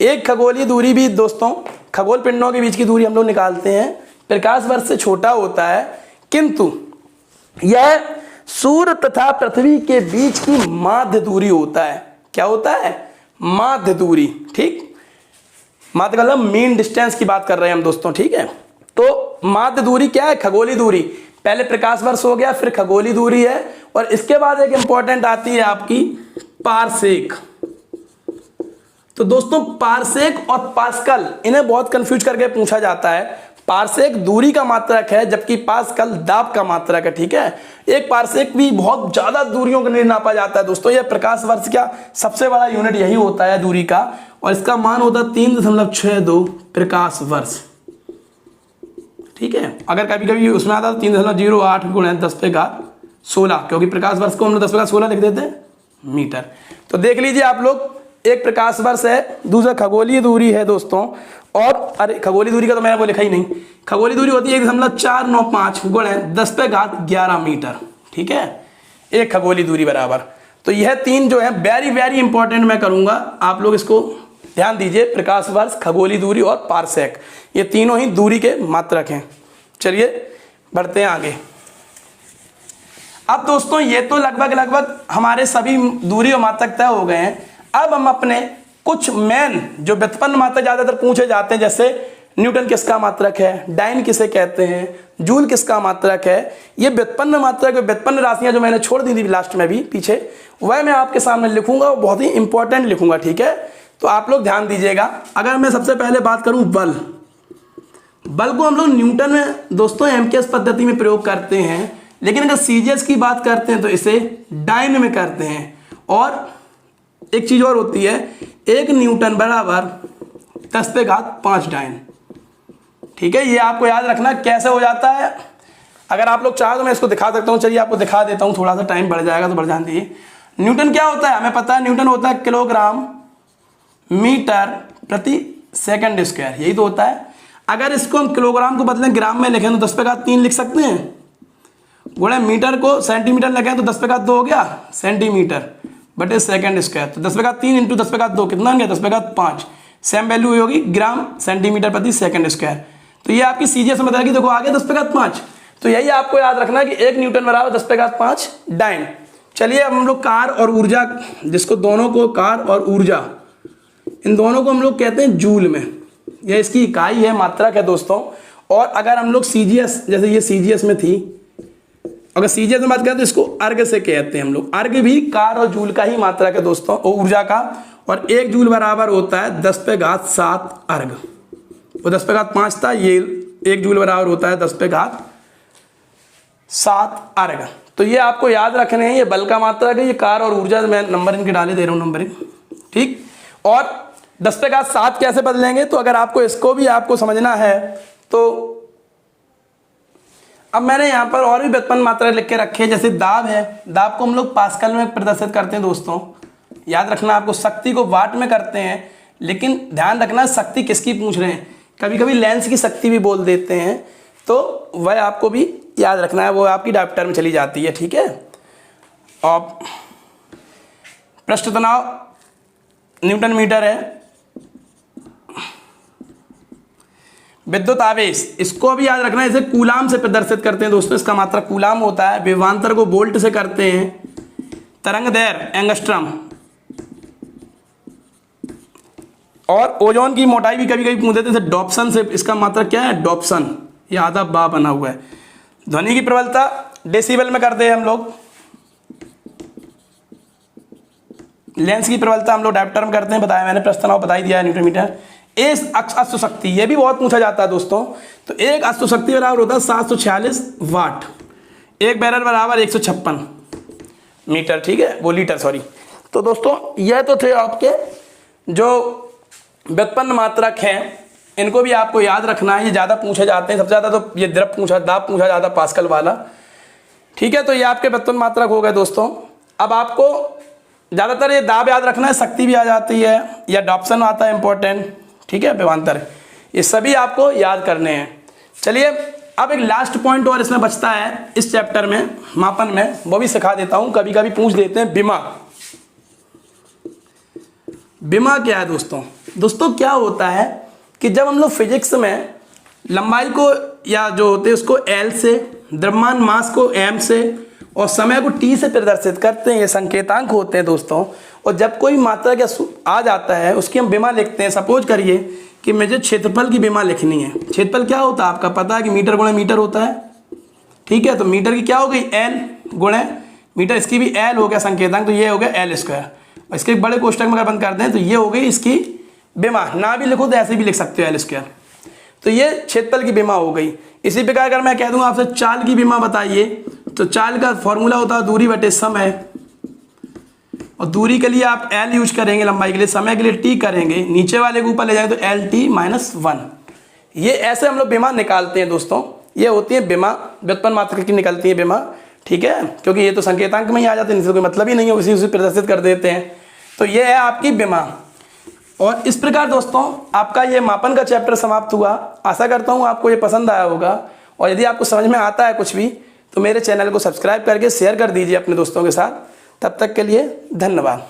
एक खगोलीय दूरी भी दोस्तों, खगोल पिंडों के बीच की दूरी हम लोग निकालते हैं, प्रकाश वर्ष से छोटा होता है, किंतु यह सूर्य तथा पृथ्वी के बीच की माध्य दूरी होता है। क्या होता है? माध्य दूरी, ठीक। माध्य का मतलब मीन डिस्टेंस की बात कर रहे हैं हम दोस्तों, ठीक है। तो माध्य दूरी क्या है? खगोलीय दूरी। पहले प्रकाश वर्ष हो गया, फिर खगोलीय दूरी है, और इसके बाद एक इंपॉर्टेंट आती है आपकी पारसेक। तो दोस्तों पारसेक और पास्कल, इन्हें बहुत कंफ्यूज करके पूछा जाता है। पारसेक दूरी का मात्रक है, जबकि पास्कल दाब का मात्रक है, ठीक है। एक पारसेक भी बहुत ज्यादा दूरियों के लिए नापा जाता है दोस्तों। यह प्रकाश वर्ष का सबसे बड़ा यूनिट यही होता है दूरी का, और इसका मान होता है 3.62 प्रकाश वर्ष, ठीक है। अगर कभी कभी उसमें आता है 3.08 × 10⁻16, क्योंकि प्रकाश वर्ष को हम लोग 10⁻16 लिख देते हैं मीटर। तो देख लीजिए आप लोग, एक प्रकाश वर्ष है, दूसरा खगोलीय दूरी है दोस्तों। और अरे खगोलीय दूरी का तो मैंने वो लिखा ही नहीं। खगोलीय दूरी होती है 1.495 × 10⁻11 मीटर, ठीक है, एक खगोलीय दूरी बराबर। तो यह तीन जो है वेरी वेरी इंपॉर्टेंट मैं करूंगा, आप लोग इसको ध्यान दीजिए। प्रकाश वर्ष, खगोलीय दूरी और पारसेक, ये तीनों ही दूरी के मात्रक हैं। चलिए बढ़ते हैं आगे। अब दोस्तों ये तो लगभग हमारे सभी दूरी और मात्रक तय हो गए हैं। अब हम अपने कुछ मेन जो व्युत्पन्न मात्रक ज्यादातर पूछे जाते हैं, जैसे न्यूटन किसका मात्रक है, डाइन किसे कहते हैं, जूल किसका मात्रक है, ये व्युत्पन्न मात्रक, व्युत्पन्न राशियां जो मैंने छोड़ दी थी लास्ट में भी पीछे, वह मैं आपके सामने लिखूंगा, बहुत ही इंपॉर्टेंट लिखूंगा, ठीक है। तो आप लोग ध्यान दीजिएगा। अगर मैं सबसे पहले बात करूं बल को हम लोग न्यूटन में दोस्तों एमकेएस पद्धति में प्रयोग करते हैं, लेकिन अगर सीजीएस की बात करते हैं तो इसे डाइन में करते हैं। और एक चीज और होती है, 1 न्यूटन बराबर 10⁵ डाइन, ठीक है। ये आपको याद रखना कैसे हो जाता है। अगर आप लोग चाहो तो मैं इसको दिखा सकता हूँ, चलिए आपको दिखा देता हूँ, थोड़ा सा टाइम बढ़ जाएगा तो बढ़ जान दीजिए। न्यूटन क्या होता है हमें पता है, न्यूटन होता है किलोग्राम मीटर प्रति सेकंड स्क्वायर, यही तो होता है। अगर इसको हम किलोग्राम को बदलें ग्राम में लिखें तो 10⁵3 लिख सकते हैं, गुणे मीटर को सेंटीमीटर लिखें तो 10⁵2 हो गया सेंटीमीटर बटे सेकंड स्क्वायर। तो 10⁵3 × 10⁵2 कितना हो गया? 10⁵5। सेम वैल्यू होगी ग्राम सेंटीमीटर प्रति सेकंड स्क्वायर। तो ये आपकी सीजीएस में बताएगी, देखो आ गया 10⁵5। तो यही आपको याद रखना कि 1 न्यूटन बराबर 10⁵5 डाइन। चलिए अब हम लोग कार और ऊर्जा, जिसको दोनों को कार और ऊर्जा, इन दोनों को हम लोग कहते हैं जूल में, यह इसकी इकाई है, मात्रक है दोस्तों। और अगर हम लोग सीजीएस, जैसे ये सीजीएस में थी अगर सीजे से बात करें तो इसको अर्घ से कहते हैं हम लोग। अर्घ भी कार और जूल का ही मात्रा है दोस्तों, ऊर्जा का, और 1 जूल बराबर होता है 10⁻⁷ अर्घ। वो 10⁻⁵ था, ये 1 जूल बराबर होता है 10⁻⁷ अर्घ। तो ये आपको याद रखने हैं, ये बल का मात्रा है, ये कार और ऊर्जा, मैं नंबर इनके डाले दे रहा हूँ नंबरिंग, ठीक। और 10⁻⁷ कैसे बदलेंगे, तो अगर आपको इसको भी आपको समझना है तो अब मैंने यहाँ पर और भी व्युत्पन्न मात्रा लिख के रखे हैं। जैसे दाब है, दाब को हम लोग पास्कल में प्रदर्शित करते हैं दोस्तों, याद रखना आपको। शक्ति को वाट में करते हैं, लेकिन ध्यान रखना शक्ति किसकी पूछ रहे हैं, कभी कभी लेंस की शक्ति भी बोल देते हैं, तो वह आपको भी याद रखना है, वो आपकी डायप्टर में चली जाती है, ठीक है। और पृष्ठ तनाव न्यूटन मीटर है। विद्युत आवेश, इसको भी याद रखना है, इसे कूलाम से प्रदर्शित करते हैं दोस्तों, इसका मात्रा कूलाम होता है। विभवांतर को वोल्ट से करते हैं। तरंग दैर्घ्य एंगस्ट्रम। और ओजोन की मोटाई भी कभी कभी पूछ देते हैं डॉप्सन से, इसका मात्रा क्या है, डॉप्सन, ये आधा बा बना हुआ है। ध्वनि की प्रबलता डेसिबल में करते हैं हम लोग। लेंस की प्रबलता हम लोग डायप्टर में करते हैं, बताया मैंने, प्रस्थ तनाव बता ही दिया है, न्यूटन मीटर। एक अश्व शक्ति, ये भी बहुत पूछा जाता है दोस्तों, तो एक अश्व शक्ति बराबर होता है 746 वाट। एक बैरल बराबर 156 मीटर, ठीक है, वो लीटर, सॉरी। तो दोस्तों यह तो थे आपके जो व्युत्पन्न मात्रक हैं, इनको भी आपको याद रखना है, ये ज़्यादा पूछे जाते हैं। सबसे ज़्यादा तो ये दाब पूछा जाता है, पास्कल वाला, ठीक है। तो ये आपके व्युत्पन्न मात्रक हो गए दोस्तों। अब आपको ज़्यादातर ये दाब याद रखना है, शक्ति भी आ जाती है, या डॉप्सन आता है इंपॉर्टेंट, ठीक है, विभवांतर, ये सभी आपको याद करने हैं। चलिए अब एक लास्ट पॉइंट और इसमें बचता है इस चैप्टर में, मापन में, वो भी सिखा देता हूं, कभी कभी पूछ देते हैं। विमा, विमा क्या है दोस्तों? दोस्तों क्या होता है कि जब हम लोग फिजिक्स में लंबाई को या जो होते हैं उसको एल से, द्रव्यमान मास को एम से और समय को टी से प्रदर्शित करते हैं, ये संकेतांक होते हैं दोस्तों। और जब कोई मात्रा क्या आ जाता है उसकी हम विमा लिखते हैं। सपोज करिए कि मुझे क्षेत्रफल की विमा लिखनी है। क्षेत्रफल क्या होता है आपका पता है कि मीटर गुणे मीटर होता है, ठीक है। तो मीटर की क्या हो गई, एल गुणे मीटर, इसकी भी एल हो गया संकेतांक, तो ये हो गया एल स्क्वायर। इसके एक बड़े कोष्टक में अगर बंद करते हैं तो ये हो गई इसकी विमा, ना भी लिखो तो ऐसे भी लिख सकते हो एल स्क्वायर। तो ये क्षेत्रफल की विमा हो गई। इसी प्रकार अगर मैं कह दूंगा आपसे चाल की विमा बताइए, तो चाल का फॉर्मूला होता है दूरी बटे समय, और दूरी के लिए आप एल यूज करेंगे लंबाई के लिए, समय के लिए टी करेंगे, नीचे वाले के ऊपर ले जाएंगे तो एल टी माइनस 1। ये ऐसे हम लोग विमा निकालते हैं दोस्तों। ये होती है विमा, व्युत्पन्न मात्रक की निकलती है विमा, ठीक है, क्योंकि ये तो संकेतांक में ही आ जाते हैं, कोई मतलब ही नहीं है, उसी प्रदर्शित कर देते हैं। तो ये है आपकी विमा। और इस प्रकार दोस्तों आपका ये मापन का चैप्टर समाप्त हुआ। आशा करता हूँ आपको ये पसंद आया होगा, और यदि आपको समझ में आता है कुछ भी तो मेरे चैनल को सब्सक्राइब करके शेयर कर दीजिए अपने दोस्तों के साथ। तब तक के लिए धन्यवाद।